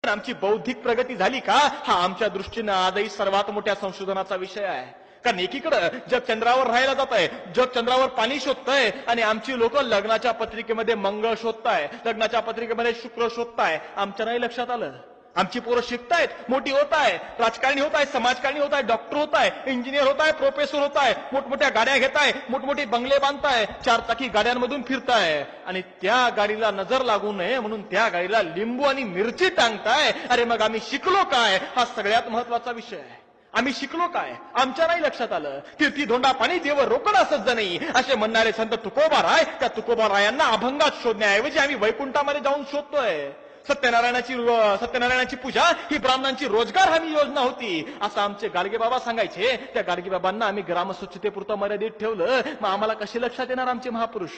आमची बौद्धिक प्रगती झाली का हा आमच्या दृष्टीनं आजही सर्वात मोठ्या संशोधनाचा विषय आहे. कारण एकीकडे जग चंद्रावर राहायला जात आहे, जग चंद्रावर पाणी शोधतंय आणि आमची लोक लग्नाच्या पत्रिकेमध्ये मंगळ शोधताय, लग्नाच्या पत्रिकेमध्ये शुक्र शोधताय. आमच्या नाही लक्षात आलं. आमची पोरं शिकतायत, मोठी होत आहे, राजकारणी होत आहे, समाजकारणी होत आहे, डॉक्टर होत आहे, इंजिनियर होत आहे, प्रोफेसर होत आहे, मोठमोठ्या गाड्या घेताय, मोठमोठे बंगले बांधताय, चारचाकी गाड्यांमधून फिरताय आणि त्या गाडीला नजर लागू नये म्हणून त्या गाडीला लिंबू आणि मिरची टांगताय. अरे मग आम्ही शिकलो काय हा सगळ्यात महत्वाचा विषय आहे. आम्ही शिकलो काय आमच्या नाही लक्षात आलं. कीर्ती धोंडा पाणी देव रोकडा सज्ज नाही असे म्हणणारे संत तुकोबाराय, त्या तुकोबारायांना अभंगात शोधण्याऐवजी आम्ही वैकुंठामध्ये जाऊन शोधतोय. सत्यनारायणाची पूजा ही ब्राह्मणांची रोजगार हमी योजना होती असं आमचे गाडगे बाबा सांगायचे. त्या गाडगे बाबांना आम्ही ग्रामस्वच्छतेपुरतं मर्यादित ठेवलं. मग आम्हाला कसे लक्षात येणार आमचे महापुरुष,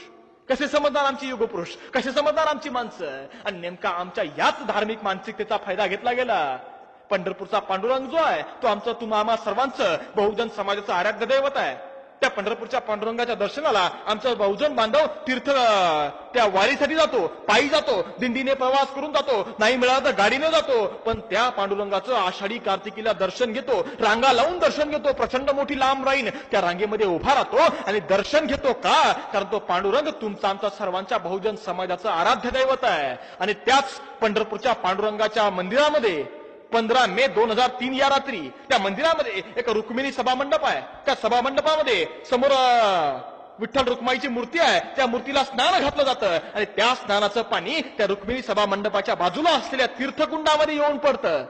कसे समजणार आमची युगपुरुष, कसे समजणार आमची माणसं. आणि नेमका आमच्या याच धार्मिक मानसिकतेचा फायदा घेतला गेला. पंढरपूरचा पांडुरंग जो आहे तो आमचं आम्हा सर्वांचं बहुजन समाजाचं आराध्य दैवत आहे. त्या पंढरपूरच्या पांडुरंगाच्या दर्शनाला आमचा बहुजन बांधव तीर्थ त्या वारीसाठी जातो, पायी जातो, दिंडीने प्रवास करून जातो, नाही मिळाला तर गाडीने जातो. पण त्या पांडुरंगाचं आषाढी कार्तिकीला दर्शन घेतो, रांगा लावून दर्शन घेतो, प्रचंड मोठी लांब राहीन त्या रांगेमध्ये उभा राहतो आणि दर्शन घेतो. का? कारण तो पांडुरंग तुमचा आमचा सर्वांच्या बहुजन समाजाचं आराध्य दैवत आहे. आणि त्याच पंढरपूरच्या पांडुरंगाच्या मंदिरामध्ये 15 मे 2003 या रात्री त्या मंदिरामध्ये एक रुक्मिणी सभामंडप आहे. त्या सभामंडपामध्ये समोर विठ्ठल रुक्माईची मूर्ती आहे. त्या मूर्तीला स्नान घातलं जातं आणि त्या स्नानाचं पाणी त्या रुक्मिणी सभामंडपाच्या बाजूला असलेल्या तीर्थकुंडामध्ये येऊन पडतं.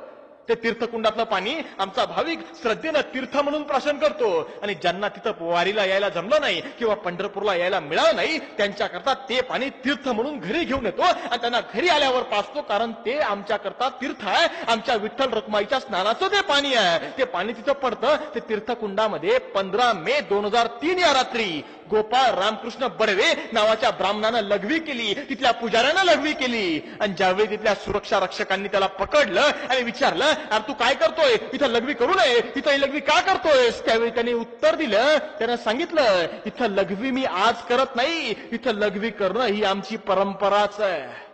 ते तीर्थकुंडातलं पाणी आमचा भाविक श्रद्धेनं तीर्थ म्हणून प्राशन करतो. आणि ज्यांना तिथं वारीला यायला जमलं नाही किंवा पंढरपूरला यायला मिळालं नाही त्यांच्याकरता ते पाणी तीर्थ म्हणून घरी घेऊन येतो आणि त्यांना घरी आल्यावर पाचतो. कारण ते आमच्याकरता तीर्थ आहे. आमच्या विठ्ठल रुक्माईच्या स्नानाचं ते पाणी आहे. ते पाणी तिथं पडतं. ते तीर्थकुंडामध्ये 15 मे 2003 या रात्री गोपाळ रामकृष्ण बडवे नावाच्या ब्राह्मणानं लघवी केली, तिथल्या पुजाऱ्यानं लघवी केली. आणि ज्यावेळी तिथल्या सुरक्षा रक्षकांनी त्याला पकडलं आणि विचारलं, अरे तू काय करतोय, इथं लघवी करू नये, इथं ही लघवी का करतोयस? त्यावेळी त्याने उत्तर दिलं, त्यानं सांगितलं, इथं लघवी मी आज करत नाही, इथं लघवी करणं ही आमची परंपराच आहे.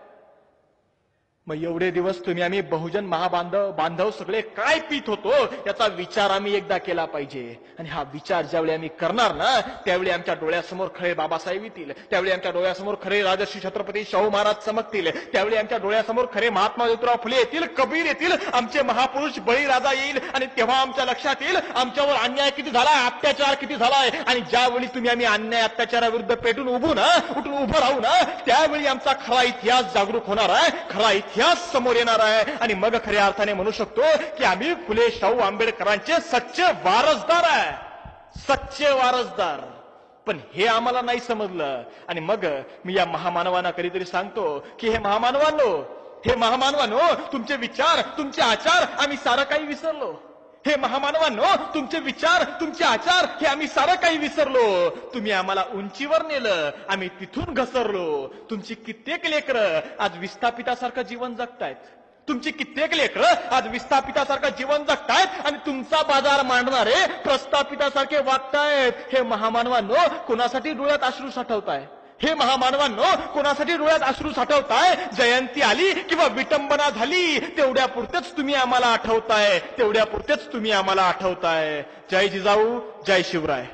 मग एवढे दिवस आम्ही बहुजन बांधव सगळे काय पीत होतो याचा विचार आम्ही एकदा केला पाहिजे. आणि हा विचार ज्यावेळी आम्ही करणार ना त्यावेळी आमच्या डोळ्यासमोर खरे बाबासाहेब येतील, त्यावेळी आमच्या डोळ्यासमोर खरे राजर्षी छत्रपती शाहू महाराज चमकतील, त्यावेळी आमच्या डोळ्यासमोर खरे महात्मा ज्योतिराव फुले येतील, कबीर येतील, आमचे महापुरुष बळीराजा येईल. आणि तेव्हा आमच्या लक्षात येईल आमच्यावर अन्याय किती झालाय, अत्याचार किती झालाय. आणि ज्यावेळी आम्ही अन्याय अत्याचाराविरुद्ध पेटून उभं राहू ना त्यावेळी आमचा खरा इतिहास जागरूक होणार आहे, खरा इतिहास समोर येणार आहे. आणि मग खऱ्या अर्थाने म्हणू शकतो की आम्ही फुले शाहू आंबेडकरांचे सच्चे वारसदार आहे, सच्चे वारसदार. पण हे आम्हाला नाही समजलं. आणि मग मी या महामानवांना कधीतरी सांगतो की हे महामानवांनो तुमचे विचार, तुमचे आचार आम्ही सारं काही विसरलो. हे महामानवांनो तुमचे विचार, तुमचे आचार हे आम्ही सारं काही विसरलो. तुम्ही आम्हाला उंचीवर नेलं, आम्ही तिथून घसरलो. तुमची कित्येक लेकरं आज विस्थापितासारखं जीवन जगतायत, तुमची कित्येक लेकरं आज विस्थापितासारखं जीवन जगतायत आणि तुमचा बाजार मांडणारे प्रस्थापितासारखे वागतायत. हे महामानवांनो कोणासाठी डोळ्यात अश्रू साठवताय? हे महामानवांनो कोणासाठी डोळ्यात अश्रू साठवताय? जयंती आली किंवा विटंबना झाली तेवढ्या पुरतेच तुम्ही आम्हाला आठवताय, तेवढ्या पुरतेच तुम्ही आम्हाला आठवताय. जय जिजाऊ, जय शिवराय.